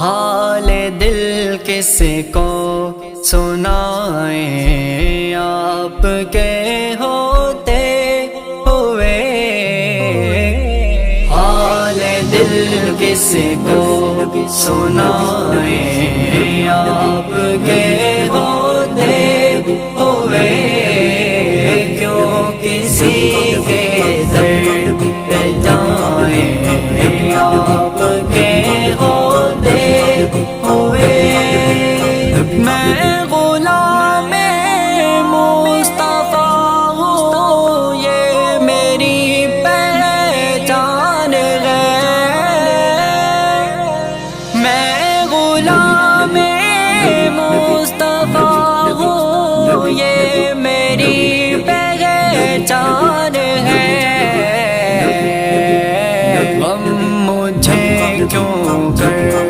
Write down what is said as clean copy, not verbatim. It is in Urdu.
حال دل کس کو سنائیں آپ کے ہوتے ہوئے، حال دل کس کو سنائیں آپ کے ہوتے ہوئے، کیوں کسی کے درد پہ جائیں آپ کے ہوتے ہوئے۔ میں غلام مصطفیٰ ہوں، یہ میری پہچان ہے، میں غلام مصطفیٰ ہوں، یہ میری پہچان ہے۔ غم مجھے کیوں